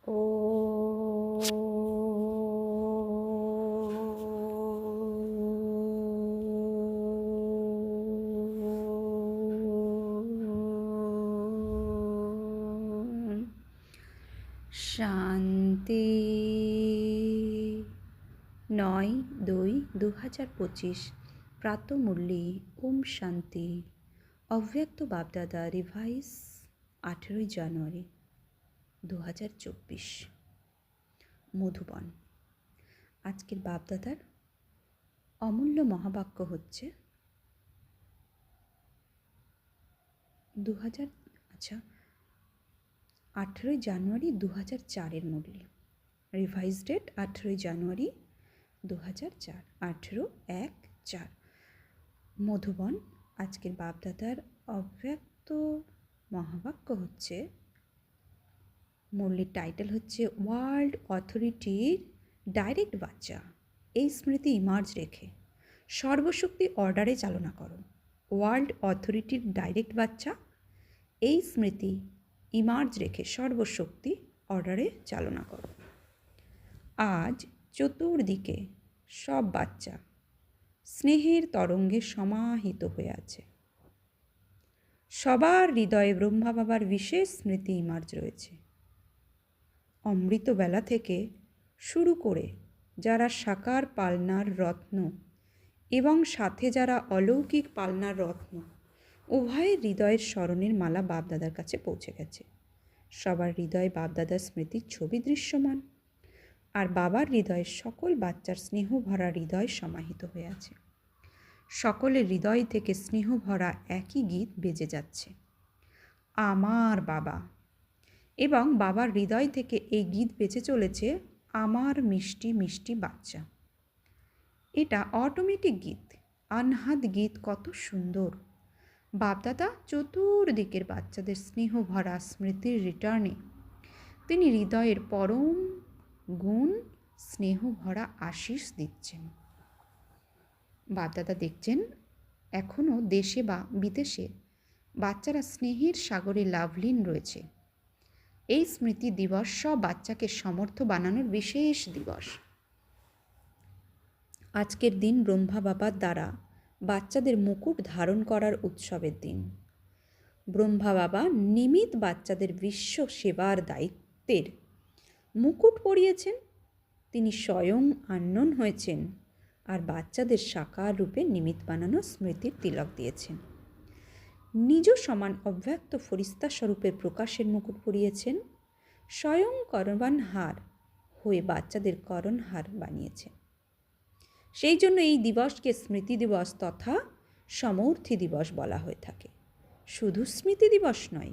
ও শান্তি। 9/2/2025 প্রাতঃমূর্লি। ওম শান্তি। অব্যক্ত বাপদাদা রিভাইস 18 জানুয়ারি 2024। মধুবন। আজকের বাপদাদার অমূল্য মহাবাক্য হচ্ছে 18 জানুয়ারি 2004 মুরলি। রিভাইজ ডেট 18 জানুয়ারি 2004, 18/1/4। মধুবন। আজকের বাপদাদার অব্যক্ত মহাবাক্য হচ্ছে, মুরলির টাইটেল হচ্ছে ওয়ার্ল্ড অথরিটির ডাইরেক্ট বাচ্চা। এই স্মৃতি ইমার্জ রেখে সর্বশক্তি অর্ডারে চালনা করো। ওয়ার্ল্ড অথরিটির ডাইরেক্ট বাচ্চা, এই স্মৃতি ইমার্জ রেখে সর্বশক্তি অর্ডারে চালনা করো। আজ চতুর্দিকে সব বাচ্চা স্নেহের তরঙ্গে সমাহিত হয়ে আছে। সবার হৃদয়ে ব্রহ্মা বাবার বিশেষ স্মৃতি ইমার্জ রয়েছে। অমৃতবেলা থেকে শুরু করে যারা সাকার পালনার রত্ন এবং সাথে যারা অলৌকিক পালনার রত্ন, উভয়ের হৃদয়ের স্মরণের মালা বাপদাদার কাছে পৌঁছে গেছে। সবার হৃদয়ে বাপদাদার স্মৃতির ছবি দৃশ্যমান, আর বাবার হৃদয়ের সকল বাচ্চার স্নেহ ভরা হৃদয় সমাহিত হয়ে আছে। সকলের হৃদয় থেকে স্নেহ ভরা একই গীত বেজে যাচ্ছে, আমার বাবা। এবং বাবার হৃদয় থেকে এই গীত বেজে চলেছে, আমার মিষ্টি মিষ্টি বাচ্চা। এটা অটোমেটিক গীত, আনহাদ গীত। কত সুন্দর! বাপদাদা চতুর্দিকের বাচ্চাদের স্নেহ ভরা স্মৃতির রিটার্নে তিনি হৃদয়ের পরম গুণ স্নেহ ভরা আশিস দিচ্ছেন। বাপদাদা দেখছেন এখনও দেশে বা বিদেশে বাচ্চারা স্নেহের সাগরে লাভলীন রয়েছে। এই স্মৃতি দিবস সব বাচ্চাকে সমর্থ বানানোর বিশেষ দিবস। আজকের দিন ব্রহ্মা বাবার দ্বারা বাচ্চাদের মুকুট ধারণ করার উৎসবের দিন। ব্রহ্মা বাবা নিমিত বাচ্চাদের বিশ্ব সেবার দায়িত্বের মুকুট পরিয়েছেন। তিনি স্বয়ং আনয়ন হয়েছেন আর বাচ্চাদের সাকার রূপে নিমিত বানানো স্মৃতির তিলক দিয়েছেন। নিজ সমান অব্যক্ত ফরিস্তা স্বরূপের প্রকাশের মুকুট পরিয়েছেন। স্বয়ং করণহার হয়ে বাচ্চাদের করণহার বানিয়েছেন। সেই জন্য এই দিবসকে স্মৃতি দিবস তথা সমর্থী দিবস বলা হয়ে থাকে। শুধু স্মৃতি দিবস নয়,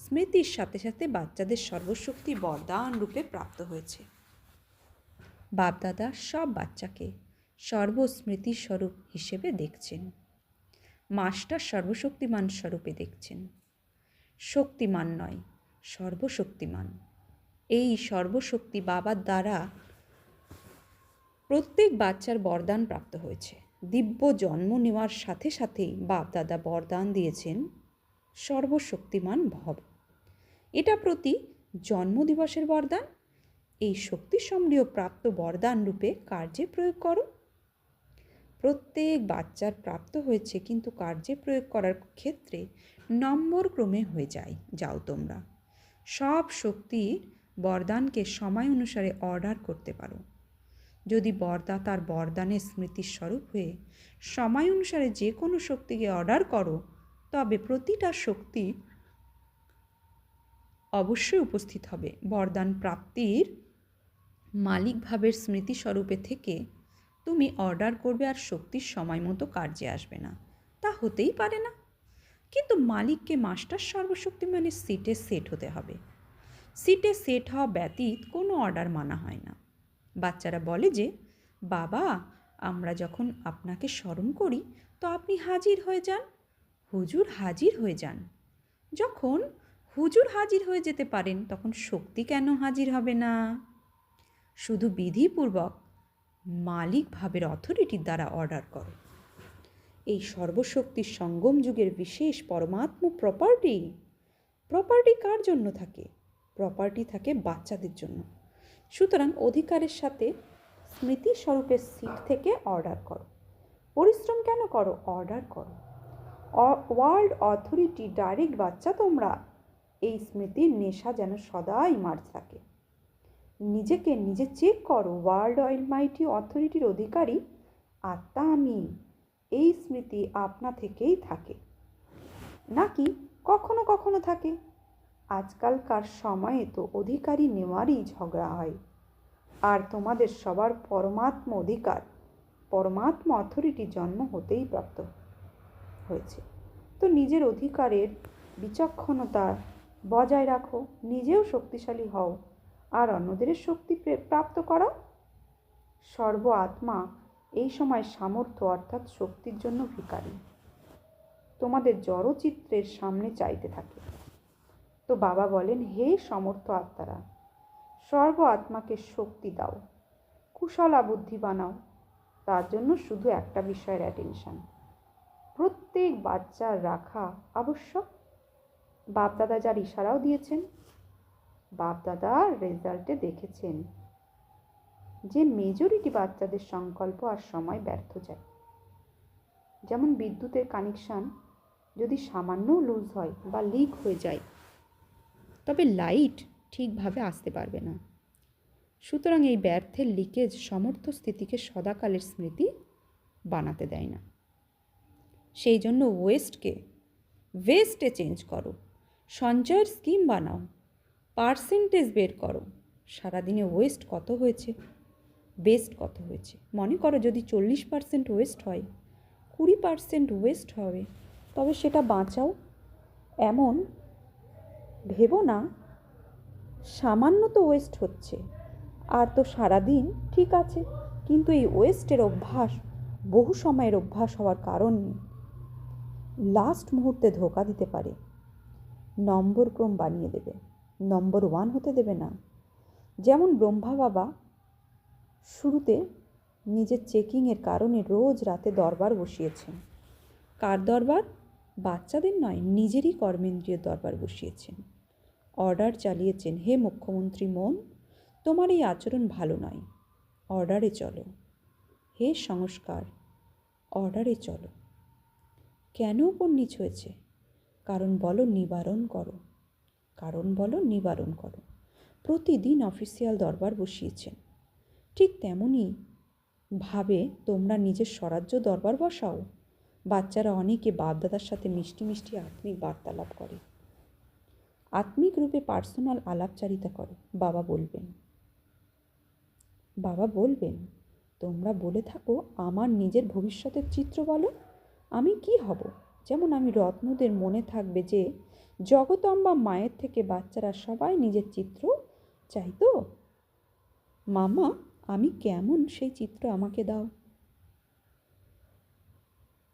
স্মৃতির সাথে সাথে বাচ্চাদের সর্বশক্তি বরদান রূপে প্রাপ্ত হয়েছে। বাপদাদা সব বাচ্চাকে সর্বস্মৃতি স্বরূপ হিসেবে দেখছেন। মাস্টার সর্বশক্তিমান স্বরূপে দেখছেন। শক্তিমান নয়, সর্বশক্তিমান। এই সর্বশক্তি বাবার দ্বারা প্রত্যেক বাচ্চার বরদান প্রাপ্ত হয়েছে। দিব্য জন্ম নেওয়ার সাথে সাথেই বাপদাদা বরদান দিয়েছেন সর্বশক্তিমান ভব। এটা প্রতি জন্মদিবসের বরদান। এই শক্তি সম্বলীয় প্রাপ্ত বরদান রূপে কার্যে প্রয়োগ করো। প্রত্যেক বাচ্চার প্রাপ্ত হয়েছে, কিন্তু কার্যে প্রয়োগ করার ক্ষেত্রে নম্বর ক্রমে হয়ে যাও তোমরা। সব শক্তির বরদানকে সময় অনুসারে অর্ডার করতে পারো। যদি বরদাতার বরদানের স্মৃতির স্বরূপ হয়ে সময় অনুসারে যে কোনো শক্তিকে অর্ডার করো, তবে প্রতিটা শক্তি অবশ্যই উপস্থিত হবে। বরদান প্রাপ্তির মালিক ভাবের স্মৃতি স্বরূপে থেকে তুমি অর্ডার করবে আর শক্তির সময় মতো কার্যে আসবে না, তা হতেই পারে না। কিন্তু মালিককে মাস্টার সর্বশক্তিমানের সিটে সেট হতে হবে। সিটে সেট হওয়া ব্যতীত কোনো অর্ডার মানা হয় না। বাচ্চারা বলে যে, বাবা, আমরা যখন আপনাকে স্মরণ করি তো আপনি হাজির হয়ে যান, হুজুর হাজির হয়ে যান। যখন হুজুর হাজির হয়ে যেতে পারেন, তখন শক্তি কেন হাজির হবে না? শুধু বিধিপূর্বক মালিক ভাবের অথরিটির দ্বারা অর্ডার করো। এই সর্বশক্তির সঙ্গম যুগের বিশেষ পরমাত্ম প্রপার্টি কার জন্য থাকে? প্রপার্টি থাকে বাচ্চাদের জন্য। সুতরাং অধিকারের সাথে স্মৃতিস্বরূপের সিট থেকে অর্ডার করো। পরিশ্রম কেন করো? অর্ডার করো। ওয়ার্ল্ড অথরিটি ডাইরেক্ট বাচ্চা তোমরা। এই স্মৃতির নেশা যেন সদাই মার্চ থাকে। নিজেকে নিজে চেক করো। ওয়ার্ল্ড অলমাইটি অথরিটির অধিকারী আত্মা আমি। এই স্মৃতি আপনা থেকেই থাকে নাকি কখনো কখনো থাকে? আজকালকার সময়ে তো অধিকারী নেওয়ারই ঝগড়া হয়। আর তোমাদের সবার পরমাত্মা অধিকার, পরমাত্মা অথরিটি জন্ম হতেই প্রাপ্ত হয়েছে। তো নিজের অধিকারের বিচক্ষণতা বজায় রাখো, নিজেও শক্তিশালী হও আর অন্যদের শক্তি প্রাপ্ত করাও। সর্ব আত্মা এই সময় সামর্থ্য অর্থাৎ শক্তির জন্য ভিখারি, তোমাদের জড়চিত্রের সামনে চাইতে থাকে। তো বাবা বলেন, হে সমর্থ আত্মারা, সর্ব আত্মাকে শক্তি দাও, কুশলা বুদ্ধি বানাও। তার জন্য শুধু একটা বিষয়ের অ্যাটেনশন প্রত্যেক বাচ্চার রাখা আবশ্যক। বাপদাদা যার ইশারাও দিয়েছেন, বাপদাদার রেজাল্টে দেখেছেন যে মেজরিটি বাচ্চাদের সংকল্প আর সময় ব্যর্থ যায়। যেমন বিদ্যুতের কানেকশান যদি সামান্য লুজ হয় বা লিক হয়ে যায়, তবে লাইট ঠিকভাবে আসতে পারবে না। সুতরাং এই ব্যর্থের লিকেজ সমর্থ স্থিতিকে সদাকালের স্মৃতি বানাতে দেয় না। সেই জন্য ওয়েস্টে চেঞ্জ করো, সঞ্চয়ের স্কিম বানাও, পার্সেন্টেজ বের করো। সারাদিনে ওয়েস্ট কত হয়েছে, বেস্ট কত হয়েছে। মনে করো যদি 40% ওয়েস্ট হয়, 20% ওয়েস্ট হবে, তবে সেটা বাঁচাও। এমন ভেবো না সামান্য তো ওয়েস্ট হচ্ছে আর তো সারাদিন ঠিক আছে, কিন্তু এই ওয়েস্টের অভ্যাস বহু সময়ের অভ্যাস হওয়ার কারণ লাস্ট মুহূর্তে ধোকা দিতে পারে, নম্বর ক্রম বানিয়ে দেবে, নম্বর 1 হতে দেবে না। যেমন ব্রহ্মা বাবা শুরুতে নিজের চেকিংয়ের কারণে রোজ রাতে দরবার বসিয়েছেন। কার দরবার? বাচ্চাদের নয়, নিজেরই কর্মেন্দ্রিয় দরবার বসিয়েছেন। অর্ডার চালিয়েছেন, হে মুখ্যমন্ত্রী মন, তোমার এই আচরণ ভালো নয়, অর্ডারে চলো। হে সংস্কার, অর্ডারে চলো। কেন উপর নিচ হয়েছে? কারণ বলো নিবারণ করো, কারণ বলো নিবারণ করো। প্রতিদিন অফিসিয়াল দরবার বসিয়েছেন, ঠিক তেমনই ভাবে তোমরা নিজের স্বরাজ্য দরবার বসাও। বাচ্চারা অনেকে বাপদাদার সাথে মিষ্টি মিষ্টি আত্মিক বার্তালাপ করে, আত্মিক রূপে পার্সোনাল আলাপচারিতা করে। বাবা বলবেন তোমরা বলে থাকো আমার নিজের ভবিষ্যতের চিত্র বলো, আমি কি হব। যেমন আমি রত্নদের মনে থাকবে যে জগদম্বা মায়ের থেকে বাচ্চারা সবাই নিজের চিত্র চাইতো। মামা আমি কেমন, সেই চিত্র আমাকে দাও।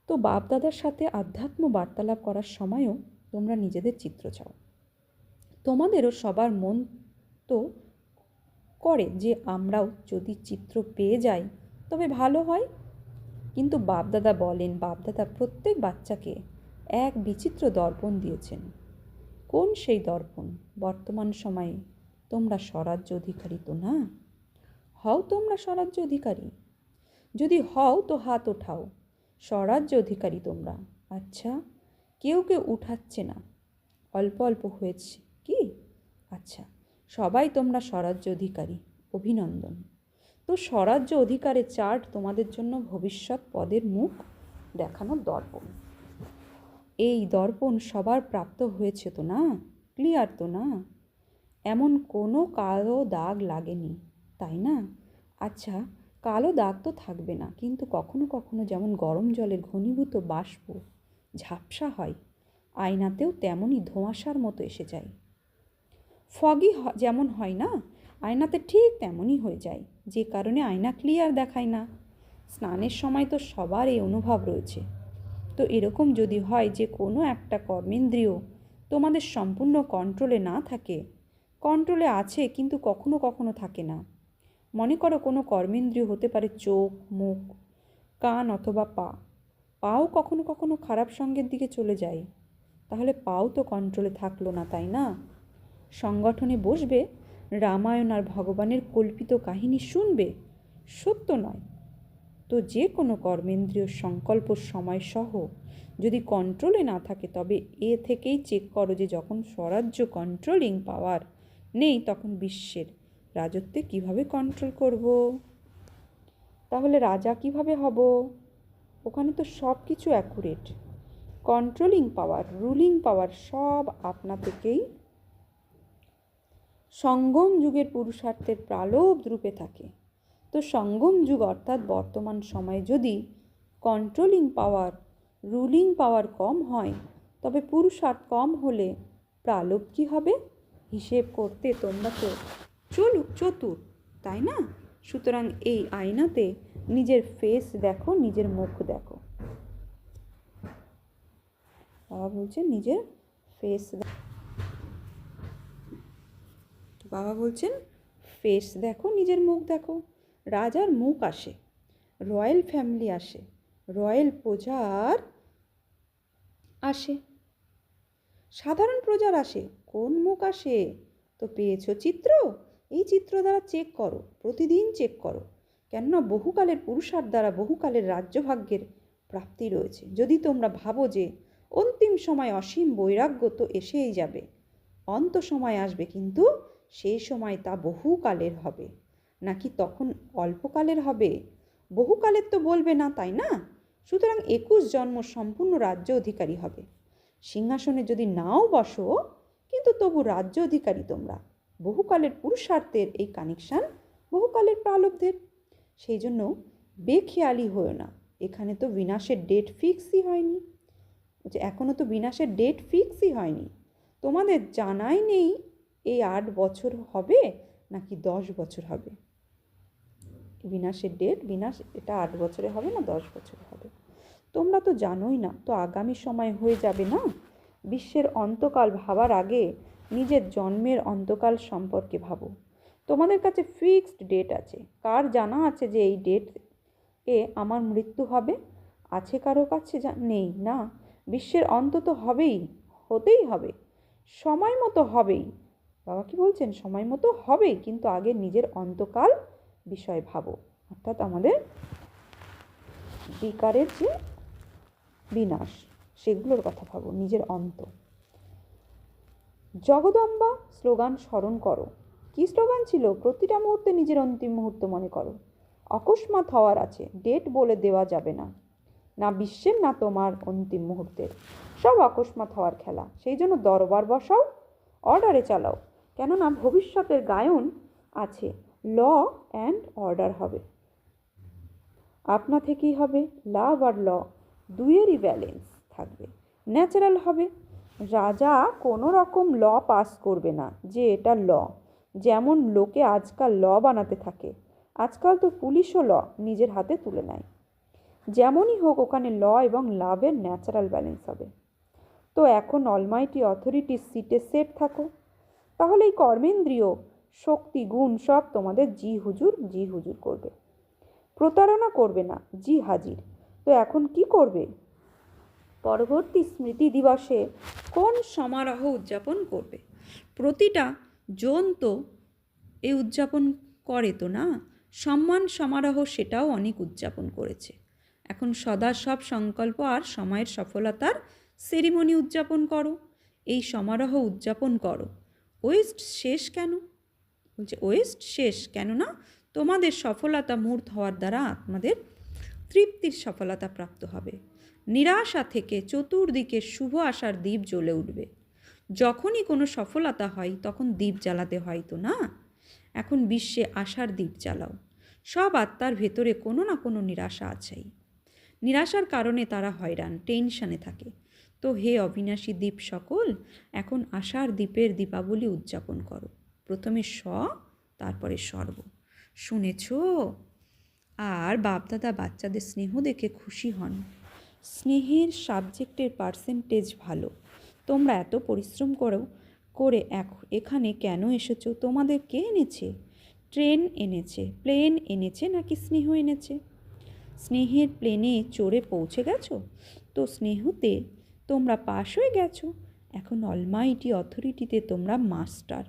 তো বাপদাদার সাথে আধ্যাত্ম বার্তালাপ করার সময়ও তোমরা নিজেদের চিত্র চাও। তোমাদেরও সবার মন তো করে যে আমরাও যদি চিত্র পেয়ে যাই তবে ভালো হয়। কিন্তু বাপদাদা বলেন, বাপদাদা প্রত্যেক বাচ্চাকে এক বিচিত্র দর্পণ দিয়েছেন। কোন সেই দর্পণ? বর্তমান সময়ে তোমরা স্বরাজ্য অধিকারী তো না? হও তোমরা স্বরাজ্য অধিকারী? যদি হও তো হাত ওঠাও। স্বরাজ্য অধিকারী তোমরা। আচ্ছা, কেউ উঠাচ্ছে না, অল্প অল্প হয়েছে কি? আচ্ছা, সবাই তোমরা স্বরাজ্য অধিকারী, অভিনন্দন। তো স্বরাজ্য অধিকারের চার্ট তোমাদের জন্য ভবিষ্যৎ পদের মুখ দেখানোর দর্পণ। এই দর্পণ সবার প্রাপ্ত হয়েছে তো না? ক্লিয়ার তো না? এমন কোনো কালো দাগ লাগেনি, তাই না? আচ্ছা, কালো দাগ তো থাকবে না, কিন্তু কখনো কখনো যেমন গরম জলের ঘনীভূত বাষ্প ঝাপসা হয়, আয়নাতেও তেমনই ধোঁয়াশার মতো এসে যায়। ফগি যেমন হয় না, আয়নাতে ঠিক তেমনই হয়ে যায়, যে কারণে আয়না ক্লিয়ার দেখায় না। স্নানের সময় তো সবার এই অনুভব রয়েছে। তো এরকম যদি হয় যে কোনো একটা কর্মেন্দ্রিয় তোমাদের সম্পূর্ণ কন্ট্রোলে না থাকে, কন্ট্রোলে আছে কিন্তু কখনো কখনো থাকে না। মনে করো কোনো কর্মেন্দ্রিয় হতে পারে চোখ, মুখ, কান অথবা পা। পাও কখনো কখনো খারাপ সঙ্গের দিকে চলে যায়, তাহলে পাও তো কন্ট্রোলে থাকলো না, তাই না? সংগঠনে বসবে, রামায়ণ আর ভগবানের কল্পিত কাহিনী শুনবে, সত্য নয়। তো যে কোনো কর্মেন্দ্রীয় সংকল্প সময়সহ যদি কন্ট্রোলে না থাকে, তবে এ থেকেই চেক করো যে যখন স্বরাজ্য কন্ট্রোলিং পাওয়ার নেই, তখন বিশ্বের রাজত্বে কিভাবে কন্ট্রোল করব? তাহলে রাজা কিভাবে হব? ওখানে তো সব কিছু অ্যাকুরেট। কন্ট্রোলিং পাওয়ার, রুলিং পাওয়ার সব আপনা থেকেই সঙ্গম যুগের পুরুষার্থের প্রালোভ রূপে থাকে। তো সঙ্গম যুগ অর্থাৎ বর্তমান সময়ে যদি কন্ট্রোলিং পাওয়ার, রুলিং পাওয়ার কম হয়, তবে পুরুষার্থ কম হলে প্রালোভ কী হবে? হিসেব করতে তোমরা তো চতুর, তাই না? সুতরাং এই আয়নাতে নিজের ফেস দেখো, নিজের মুখ দেখো। বাবা বলছেন নিজের ফেস, বাবা বলছেন ফেস দেখো, নিজের মুখ দেখো। রাজার মুখ আসে, রয়্যাল ফ্যামিলি আসে, রয়্যাল প্রজার আসে, সাধারণ প্রজার আসে। কোন মুখ আসে? তো পেয়েছো চিত্র? এই চিত্র দ্বারা চেক করো, প্রতিদিন চেক করো। কেননা বহুকালের পুরুষার্থ দ্বারা বহুকালের রাজ্যভাগ্যের প্রাপ্তি রয়েছে। যদি তোমরা ভাবো যে অন্তিম সময় অসীম বৈরাগ্য, তো এসেই যাবে। অন্ত সময় আসবে, কিন্তু সেই সময় তা বহুকালের হবে নাকি তখন অল্পকালের হবে? বহুকালের তো বলবে না, তাই না? সুতরাং 21 জন্ম সম্পূর্ণ রাজ্য অধিকারী হবে। সিংহাসনে যদি নাও বসো, কিন্তু তবু রাজ্য অধিকারী তোমরা। বহুকালের পুরুষার্থের এই কানেকশান বহুকালের প্রালব্ধের। সেই জন্য বেখেয়ালি হয়েও না। এখানে তো বিনাশের ডেট ফিক্সই হয়নি, যে এখনও তো বিনাশের ডেট ফিক্সই হয়নি। তোমাদের জানাই নেই এই 8 বছর হবে নাকি 10 বছর হবে। বিনাশের ডেট, বিনাশ এটা 8 বছরে হবে না 10 বছরে হবে, তোমরা তো জানোই না। তো আগামী সময় হয়ে যাবে না? বিশ্বের অন্তকাল ভাবার আগে নিজের জন্মের অন্তকাল সম্পর্কে ভাবো। তোমাদের কাছে ফিক্সড ডেট আছে। কার জানা আছে যে এই ডেট এ আমার মৃত্যু হবে? আছে কারো কাছে? নেই না। বিশ্বের অন্ত তো হবেই, হতেই হবে, সময় মতো হবেই। বাবা কি বলছেন? সময় মতো হবেই, কিন্তু আগে নিজের অন্তকাল বিষয় ভাবো। অর্থাৎ আমাদের বিকারের যে বিনাশ, সেগুলোর কথা ভাবো, নিজের অন্ত। জগদম্বা স্লোগান স্মরণ করো। কি স্লোগান ছিল? প্রতিটা মুহূর্তে নিজের অন্তিম মুহূর্ত মনে করো। অকস্মাৎ হওয়ার আছে, ডেট বলে দেওয়া যাবে না, না বিশ্বের না তোমার অন্তিম মুহূর্তের। সব অকস্মাৎ হওয়ার খেলা। সেই জন্য দরবার বসাও, অর্ডারে চালাও। কেননা ভবিষ্যতের গায়ন আছে, ল অ্যান্ড অর্ডার হবে। আপনা থেকেই হবে। লাভ আর ল দুইয়েরই ব্যালেন্স থাকবে, ন্যাচারাল হবে। রাজা কোনো রকম ল পাস করবে না যে এটা ল। যেমন লোকে আজকাল ল বানাতে থাকে, আজকাল তো পুলিশও ল নিজের হাতে তুলে নেয়। যেমনই হোক, ওখানে ল এবং লাভের ন্যাচারাল ব্যালেন্স হবে। তো এখন অলমাইটি অথরিটির সিটে সেট থাকো। তাহলে এই কর্মেন্দ্রীয় শক্তি গুণ সব তোমাদের জি হুজুর করবে। প্রতারণা করবে না, জি হাজির। তো এখন কি করবে? পরবর্তী স্মৃতি দিবসে কোন সমারোহ উদযাপন করবে? প্রতিটা জন তো এই উদযাপন করে তো না। সম্মান সমারোহ সেটাও অনেক উদযাপন করেছে। এখন সদা সব সংকল্প আর সময়ের সফলতার সেরিমনি উদযাপন করো। এই সমারোহ উদযাপন করো। ওয়েস্ট শেষ কেন? বলছে ওয়েস্ট শেষ কেননা তোমাদের সফলতা মূর্ত হওয়ার দ্বারা তোমাদের তৃপ্তির সফলতা প্রাপ্ত হবে। নিরাশা থেকে চতুর্দিকে শুভ আশার দ্বীপ জ্বলে উঠবে। যখনই কোনো সফলতা হয় তখন দ্বীপ জ্বালাতে হয় তো না। এখন বিশ্বে আশার দ্বীপ জ্বালাও। সব আত্মার ভেতরে কোনো না কোনো নিরাশা আছেই। নিরাশার কারণে তারা হয়রান, টেনশানে থাকে। তো হে অবিনাশী দ্বীপ সকল, এখন আশার দ্বীপের দীপাবলি উদযাপন করো। প্রথমে তারপরে সর্ব। শুনেছ? আর বাপদাদা বাচ্চাদের স্নেহ দেখে খুশি হন। স্নেহের সাবজেক্টের পার্সেন্টেজ ভালো। তোমরা এত পরিশ্রম করে এখানে কেন এসেছো? তোমাদের কে এনেছে? ট্রেন এনেছে, প্লেন এনেছে, নাকি স্নেহ এনেছে? স্নেহের প্লেনে চড়ে পৌঁছে গেছো, তো স্নেহতে তোমরা পাশ হয়ে গেছো। এখন অলমাইটি অথরিটিতে তোমরা মাস্টার,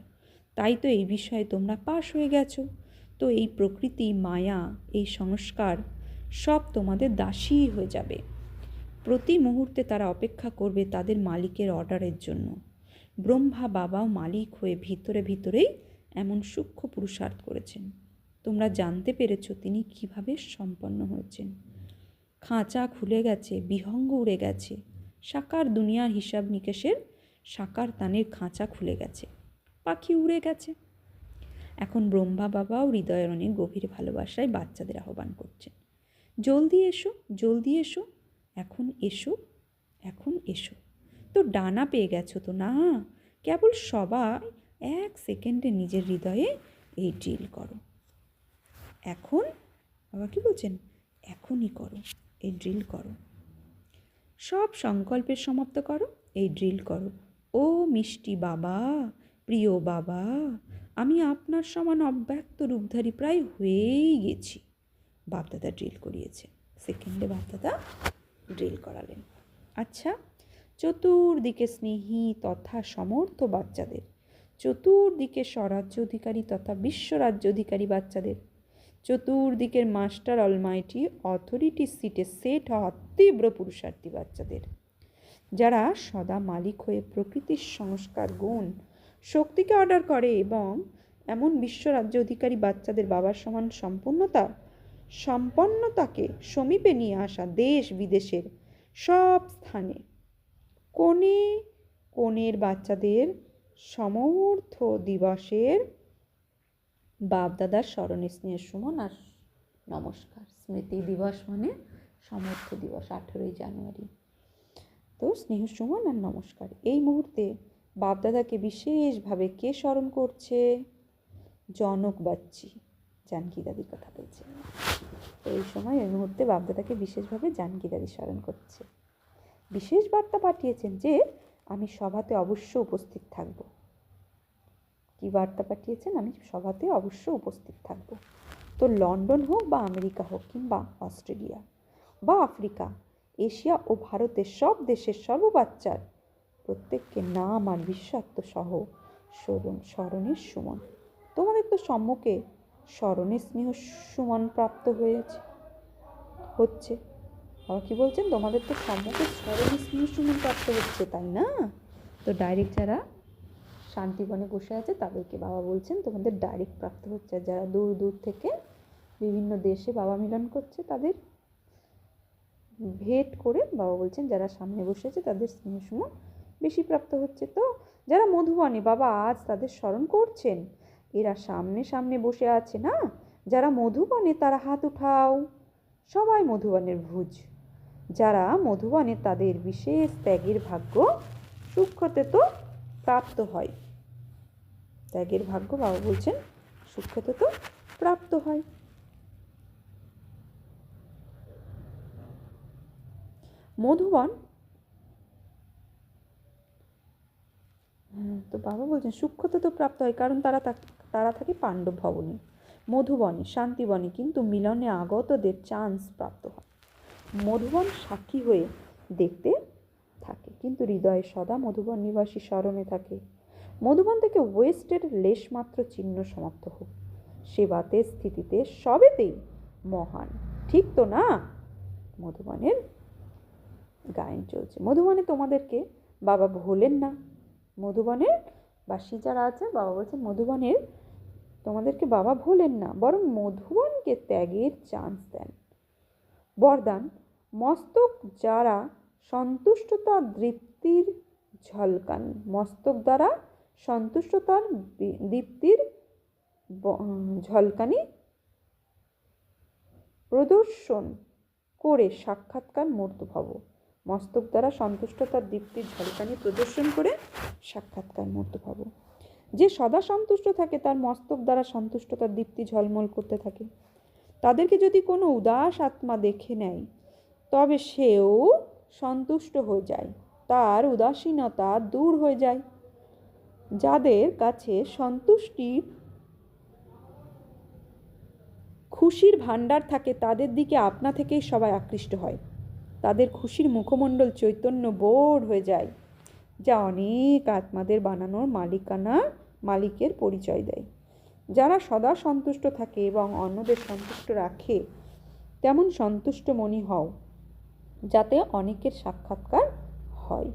তাই তো এই বিষয়ে তোমরা পাশ হয়ে গেছো। তো এই প্রকৃতি, মায়া, এই সংস্কার সব তোমাদের দাসী হয়ে যাবে। প্রতি মুহূর্তে তারা অপেক্ষা করবে তাদের মালিকের অর্ডারের জন্য। ব্রহ্মা বাবাও মালিক হয়ে ভিতরে ভিতরেই এমন সূক্ষ্ম পুরুষার্থ করেছেন। তোমরা জানতে পেরেছ তিনি কিভাবে সম্পন্ন হয়েছেন। খাঁচা খুলে গেছে, বিহঙ্গ উড়ে গেছে, সাকার দুনিয়ার হিসাব নিকেশের সাকার তানের খাঁচা খুলে গেছে, পাখি উড়ে গেছে। এখন ব্রহ্মা বাবাও হৃদয়ের অনেক গভীর ভালোবাসায় বাচ্চাদের আহ্বান করছেন, জলদি এসো, জলদি এসো, এখন এসো, এখন এসো। তো ডানা পেয়ে গেছো তো না? কেবল সবাই 1 সেকেন্ডে নিজের হৃদয়ে এই ড্রিল করো। এখন বাবা কি বলছেন? এখনই করো, এই ড্রিল করো। সব সংকল্পের সমাপ্ত করো, এই ড্রিল করো। ও মিষ্টি বাবা, প্রিয় বাবা, আমি আপনার সমান অব্যক্ত রূপধারী প্রায় হয়েই গেছি। বাপদাদা ড্রিল করিয়েছে, সেকেন্ডে বাপদাদা ড্রিল করালেন। আচ্ছা, চতুর্দিকে স্নেহী তথা সমর্থ বাচ্চাদের, চতুর্দিকে স্বরাজ্য অধিকারী তথা বিশ্বরাজ্য অধিকারী বাচ্চাদের, চতুর্দিকের মাস্টার অলমাইটি অথরিটি সিটে সেট হওয়া তীব্র পুরুষার্থী বাচ্চাদের, যারা সদা মালিক হয়ে প্রকৃতির সংস্কার, গুণ, শক্তিকে অর্ডার করে এবং এমন বিশ্বরাজ্য অধিকারী বাচ্চাদের বাবার সমান সম্পন্নতাকে সমীপে নিয়ে আসা দেশ বিদেশের সব স্থানে কোণে কোণের বাচ্চাদের সমর্থ দিবসের বাপদাদার স্মরণে স্নেহ সুমন আর নমস্কার। স্মৃতি দিবস মানে সমর্থ দিবস, 18ই জানুয়ারি। তো স্নেহ সুমন আর নমস্কার। এই মুহূর্তে বাপদাদাকে বিশেষভাবে কে স্মরণ করছে? জনক বাচ্চি, জানকী দাদির কথা বলছে। তো এই সময় এই মুহূর্তে বাপদাদাকে বিশেষভাবে জানকী দাদি স্মরণ করছে। বিশেষ বার্তা পাঠিয়েছেন যে আমি সভাতে অবশ্য উপস্থিত থাকব। কি বার্তা পাঠিয়েছেন? আমি সভাতে অবশ্য উপস্থিত থাকব। তো লন্ডন হোক বা আমেরিকা হোক কিংবা অস্ট্রেলিয়া বা আফ্রিকা, এশিয়া ও ভারতের সব দেশের সর্ব বাচ্চার প্রত্যেককে নাম আর বিশ্বাত্ম সহ স্মরণের সুমন। তোমাদের তো সম্মুখে স্মরণের স্নেহ সুমন প্রাপ্ত হচ্ছে। বাবা কি বলছেন? তোমাদের তো সম্মুখে স্মরণের স্নেহ সুমন প্রাপ্ত হচ্ছে, তাই না? তো ডাইরেক্ট যারা শান্তিবনে বসে আছে তাদেরকে বাবা বলছেন তোমাদের ডাইরেক্ট প্রাপ্ত হচ্ছে। যারা দূর দূর থেকে বিভিন্ন দেশে বাবা মিলন করছে তাদের ভেট করে বাবা বলছেন যারা সামনে বসে আছে তাদের স্নেহ সুমন বেশি প্রাপ্ত হচ্ছে। তো যারা মধুবনে বাবা আজ তাদের স্মরণ করছেন, এরা সামনে সামনে বসে আছে না? যারা মধুবনে তারা হাত উঠাও। সবাই মধুবনের ভুজ। যারা মধুবনে তাদের বিশেষ ত্যাগের ভাগ্য সূক্ষ্মতে তো প্রাপ্ত হয়। ত্যাগের ভাগ্য বাবা বলছেন সূক্ষ্মতে তো প্রাপ্ত হয়। মধুবন, তো বাবা বলছেন সূক্ষ্মতে তো প্রাপ্ত হয়, কারণ তারা থাকে পাণ্ডব ভবনে, মধুবনে, শান্তিবনে, কিন্তু মিলনে আগতদের চান্স প্রাপ্ত হয়। মধুবন সাক্ষী হয়ে দেখতে থাকে, কিন্তু হৃদয়ে সদা মধুবন নিবাসী স্মরণে থাকে। মধুবন থেকে ওয়েস্টের লেশমাত্র চিহ্ন সমাপ্ত হোক। সেবাতে, স্থিতিতে, সবেতেই মহান। ঠিক তো না? মধুবনের গায়ন চলছে। মধুবনে তোমাদেরকে বাবা ভোলেন না। মধুবনের বাসী যারা আছে বাবা বলছেন মধুবনের তোমাদেরকে বাবা ভোলেন না, বরং মধুবনকে ত্যাগের চান্স দেন। বরদান, মস্তক যারা সন্তুষ্টতার দীপ্তির ঝলকানি, মস্তক দ্বারা সন্তুষ্টতার দীপ্তির ঝলকানি প্রদর্শন করে সাক্ষাৎকার মূর্ত ভব। মস্তক দ্বারা সন্তুষ্টতার দীপ্তির ঝলকানি প্রদর্শন করে সাক্ষাৎকার মূর্ত ভব। যে সদা সন্তুষ্ট থাকে তার মস্তক দ্বারা সন্তুষ্টতার দীপ্তি ঝলমল করতে থাকে। তাদেরকে যদি কোনো উদাস আত্মা দেখে নেয় তবে সেও সন্তুষ্ট হয়ে যায়, তার উদাসীনতা দূর হয়ে যায়। যাদের কাছে সন্তুষ্টির খুশির ভাণ্ডার থাকে তাদের দিকে আপনা থেকেই সবাই আকৃষ্ট হয়। তাদের খুশির মুখমণ্ডল চৈতন্য বোর হয়ে যায়। যা অনেক আত্মাদের বানানোর মালিকের পরিচয় দেয়। যারা সদা সন্তুষ্ট থাকে এবং অন্যদের সন্তুষ্ট রাখে, তেমন সন্তুষ্ট মনি হও, যাতে অনেকের সাক্ষাৎকার হয়।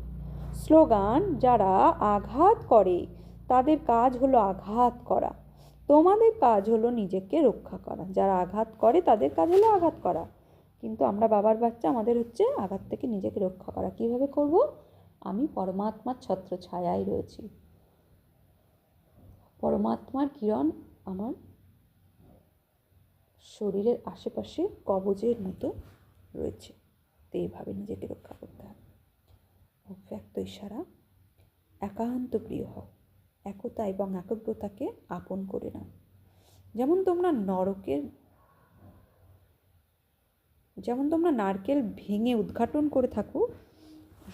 স্লোগান: যারা আঘাত করে তাদের কাজ হলো আঘাত করা, তোমাদের কাজ হলো নিজেকে রক্ষা করা। যারা আঘাত করে তাদের কাজ হলো আঘাত করা, কিন্তু আমরা বাবার বাচ্চা, আমাদের হচ্ছে আঘাত থেকে নিজেকে রক্ষা করা। কিভাবে করব? আমি পরমাত্মার ছত্র ছায়ায় রয়েছি, পরমাত্মার কিরণ আমার শরীরের আশেপাশে কবজের মতো রয়েছে। তো এইভাবে নিজেকে রক্ষা করতে হবে। অব্যক্ত ইশারা: একান্ত প্রিয় হও, একতা এবং একাগ্রতাকে আপন করে নাও। যেমন তোমরা নারকেল ভেঙে উদ্ঘাটন করে থাকো,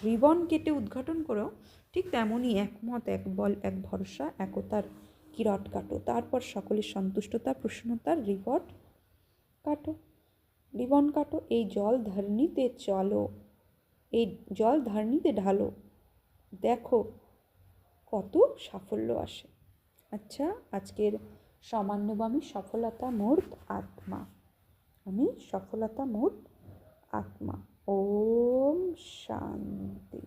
রিবন কেটে উদ্ঘাটন করো, ঠিক তেমনই একমত, এক বল, এক ভরসা, একতার কিরট কাটো। তারপর সকলের সন্তুষ্টতা, প্রসন্নতার রিবন কাটো। এই জল ধারণীতে ঢালো, দেখো কত সাফল্য আসে। আচ্ছা, আজকের সমান্যবামী সফলতা মূর্ত আত্মা। আমি সফলতা মূর্ত আত্মা। ওম শান্তি।